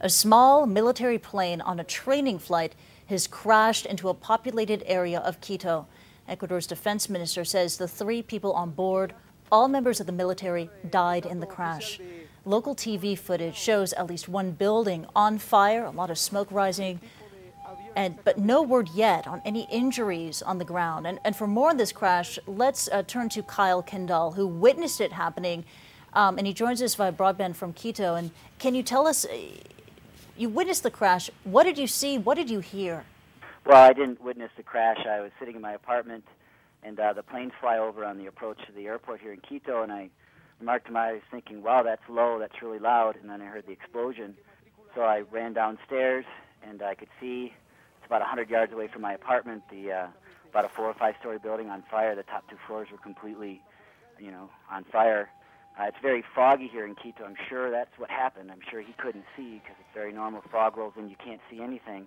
A small military plane on a training flight has crashed into a populated area of Quito. Ecuador's defense minister says the 3 people on board, all members of the military, died in the crash. Local TV footage shows at least one building on fire, a lot of smoke rising, but no word yet on any injuries on the ground. And for more on this crash, let's turn to Kyle Kendall, who witnessed it happening, and he joins us via broadband from Quito. And can you tell us, you witnessed the crash, what did you see, what did you hear? Well, I didn't witness the crash. I was sitting in my apartment, and the planes fly over on the approach to the airport here in Quito, and I remarked to my eyes thinking, wow, that's low, that's really loud, and then I heard the explosion. So I ran downstairs, and I could see it's about 100 yards away from my apartment, about a 4 or 5 story building on fire. The top 2 floors were completely, on fire. It's very foggy here in Quito. I'm sure that's what happened. I'm sure he couldn't see because it's very normal. Fog rolls in, you can't see anything.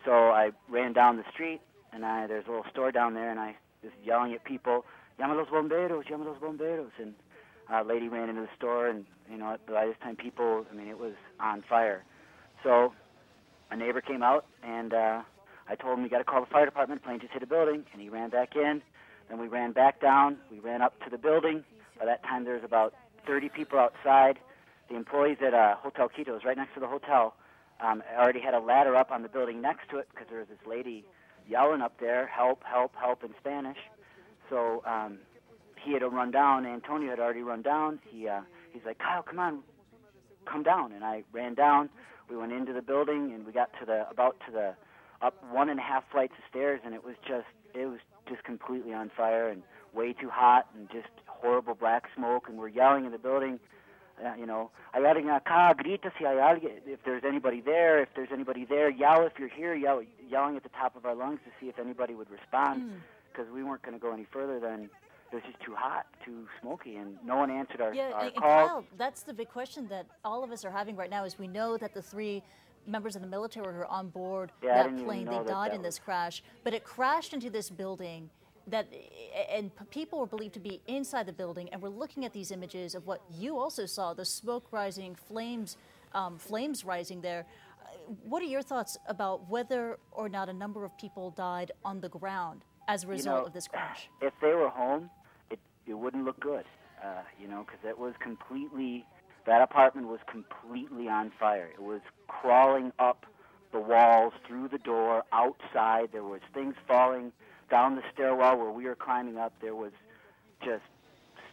So I ran down the street, and there's a little store down there, and I was yelling at people, llama los bomberos, llama los bomberos. And a lady ran into the store, and, by this time people, it was on fire. So a neighbor came out, and I told him we got to call the fire department. Plane just hit a building, and he ran back in. Then we ran back down. We ran up to the building. By that time, there was about 30 people outside. The employees at Hotel Quito, was right next to the hotel, already had a ladder up on the building next to it because there was this lady yelling up there, help, help, help in Spanish. So he had to run down. Antonio had already run down. He's like, Kyle, come on, come down. And I ran down. We went into the building, and we got to up 1.5 flights of stairs, and it was just completely on fire and way too hot and just horrible black smoke. And we're yelling in the building, yelling, acá, grita si hay alguien, if there's anybody there, yell if you're here, yelling at the top of our lungs to see if anybody would respond, because we weren't going to go any further than it was just too hot, too smoky, and no one answered our call. Kyle, that's the big question that all of us are having right now, is we know that the 3 members of the military who are on board that plane, they died in this crash, but it crashed into this building and people were believed to be inside the building, and we're looking at these images of what you also saw, the smoke rising, flames rising there. What are your thoughts about whether or not a number of people died on the ground as a result of this crash? If they were home, it wouldn't look good, because it was completely, that apartment was completely on fire. It was crawling up the walls, through the door, outside. There was things falling down the stairwell where we were climbing up. There was just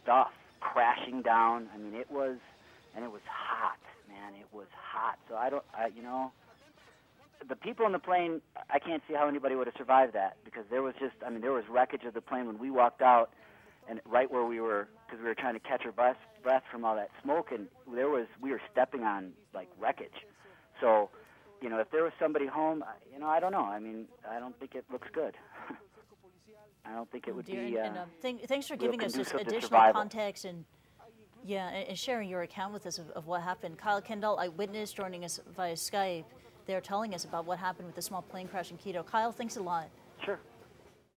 stuff crashing down. It was hot, man. It was hot. So the people on the plane, I can't see how anybody would have survived that, because there was there was wreckage of the plane when we walked out, and right where we were, because we were trying to catch our breath from all that smoke, and we were stepping on wreckage. So, if there was somebody home, I don't know. I don't think it looks good. I don't think it would be. Thanks for giving us this additional context and sharing your account with us of what happened. Kyle Kendall, eyewitness, joining us via Skype. They're telling us about what happened with the small plane crash in Quito. Kyle, thanks a lot. Sure.